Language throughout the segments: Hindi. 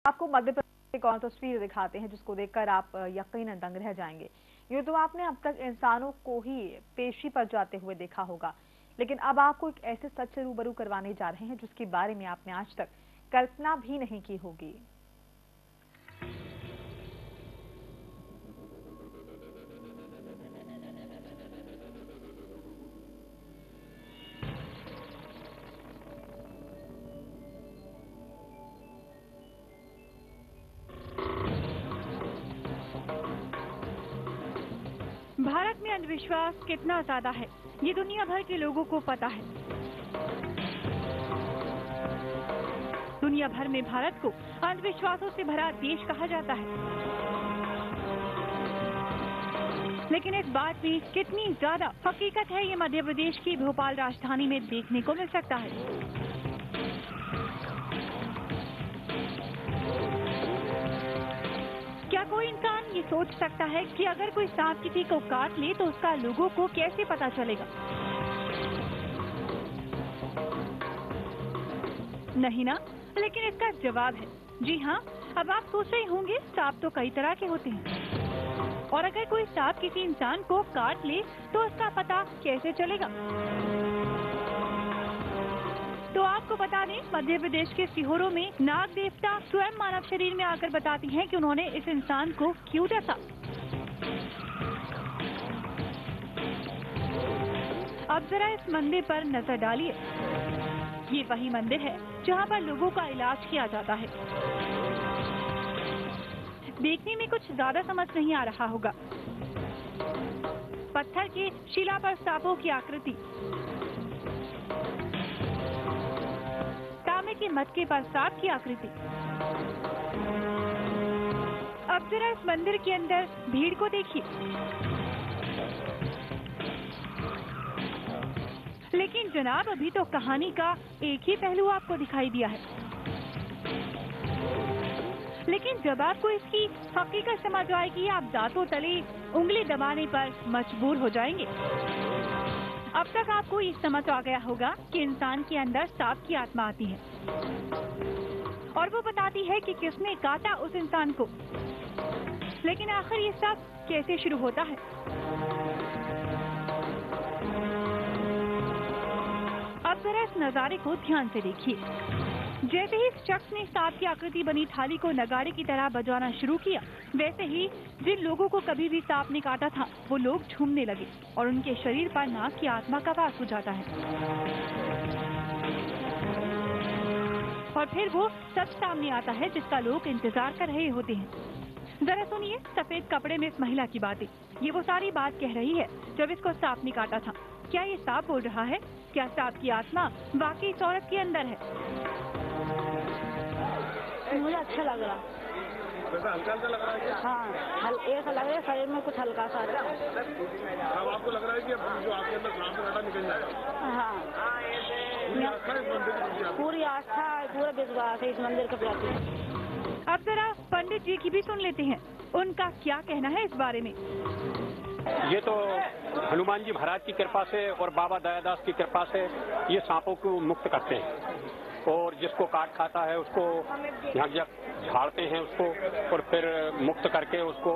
आपको मध्य प्रदेश की कौन तस्वीर दिखाते हैं जिसको देखकर आप यकीनन दंग रह जाएंगे। यूं तो आपने अब तक इंसानों को ही पेशी पर जाते हुए देखा होगा, लेकिन अब आपको एक ऐसे सच से रूबरू करवाने जा रहे हैं जिसके बारे में आपने आज तक कल्पना भी नहीं की होगी। भारत में अंधविश्वास कितना ज्यादा है ये दुनिया भर के लोगों को पता है। दुनिया भर में भारत को अंधविश्वासों से भरा देश कहा जाता है, लेकिन इस बात में कितनी ज्यादा हकीकत है ये मध्य प्रदेश की भोपाल राजधानी में देखने को मिल सकता है। क्या कोई इंसान ये सोच सकता है कि अगर कोई सांप किसी को काट ले तो उसका लोगों को कैसे पता चलेगा? नहीं ना, लेकिन इसका जवाब है जी हाँ। अब आप सोच रहे होंगे सांप तो कई तरह के होते हैं, और अगर कोई सांप किसी इंसान को काट ले तो उसका पता कैसे चलेगा? तो आपको बता दें, मध्य प्रदेश के सीहोर में नाग देवता स्वयं मानव शरीर में आकर बताती हैं कि उन्होंने इस इंसान को क्यों डसा। अब जरा इस मंदिर पर नजर डालिए। ये वही मंदिर है जहां पर लोगों का इलाज किया जाता है। देखने में कुछ ज्यादा समझ नहीं आ रहा होगा। पत्थर के शिला पर सांपों की आकृति, तांबे के मटके पर सांप की आकृति। अब जरा इस मंदिर के अंदर भीड़ को देखिए। लेकिन जनाब, अभी तो कहानी का एक ही पहलू आपको दिखाई दिया है, लेकिन जब आपको इसकी हकीकत समझ आएगी आप दांतों तले उंगली दबाने पर मजबूर हो जाएंगे। अब तक आपको ये समझ आ गया होगा कि इंसान के अंदर सांप की आत्मा आती है और वो बताती है कि किसने काटा उस इंसान को। लेकिन आखिर ये सब कैसे शुरू होता है? अब जरा इस नजारे को ध्यान से देखिए। जैसे ही इस शख्स ने सांप की आकृति बनी थाली को नगाड़े की तरह बजाना शुरू किया, वैसे ही जिन लोगों को कभी भी सांप ने काटा था वो लोग झूमने लगे और उनके शरीर पर नाग की आत्मा का वास हो जाता है। और फिर वो सच सामने आता है जिसका लोग इंतजार कर रहे होते हैं। जरा सुनिए सफेद कपड़े में इस महिला की बातें। ये वो सारी बात कह रही है जब इसको सांप ने काटा था। क्या ये सांप बोल रहा है? क्या सांप की आत्मा वाकई इस औरत के अंदर है? मुझे अच्छा लग रहा। हल्का हल्का लग रहा है क्या? हाँ, ऐसा लग रहा है शरीर में कुछ हल्का सा। अब आपको लग रहा है कि जो आपके अंदर सांप काटा निकल जाएगा? हाँ, पूरी आस्था पूरा विश्वास है इस मंदिर के प्रति। अब जरा पंडित जी की भी सुन लेते हैं, उनका क्या कहना है इस बारे में। ये तो हनुमान जी महाराज की कृपा से और बाबा दयादास की कृपा से ये सांपों को मुक्त करते हैं, और जिसको काट खाता है उसको यहाँ झाड़ते हैं उसको, और फिर मुक्त करके उसको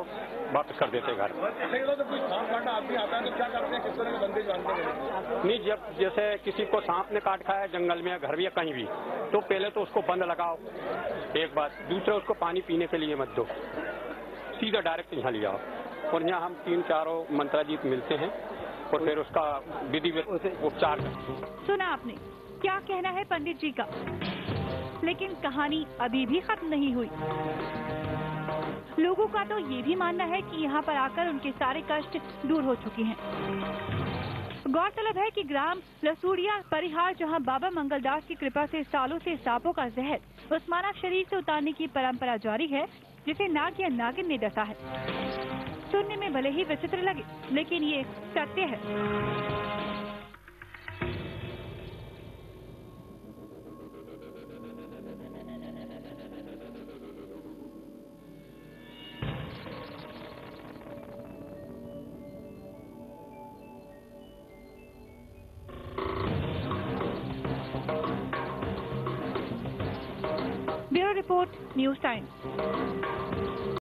वापस कर देते हैं घर। तो कोई सांप काटा आदमी आता है तो क्या करते हैं, किस तरह के बंदे जानते हैं? नहीं, जब जैसे किसी को सांप ने काट खाया जंगल में या घर में या कहीं भी, तो पहले तो उसको बंद लगाओ एक बात, दूसरा उसको पानी पीने के लिए मत दो, सीधा डायरेक्ट यहाँ ले आओ, और यहाँ हम 3-4 मंत्राजीत मिलते हैं और फिर उसका विधिवत उपचार करते हैं। सुना आपने क्या कहना है पंडित जी का, लेकिन कहानी अभी भी खत्म नहीं हुई। लोगों का तो ये भी मानना है कि यहाँ पर आकर उनके सारे कष्ट दूर हो चुके हैं। गौरतलब है कि ग्राम लसूड़िया परिहार, जहाँ बाबा मंगलदास की कृपा से सालों से सांपों का जहर उस मानव शरीर से उतारने की परंपरा जारी है जिसे नाग या नागिन ने डसा है। सुनने में भले ही विचित्र लगे, लेकिन ये सत्य है। Bureau report, news times.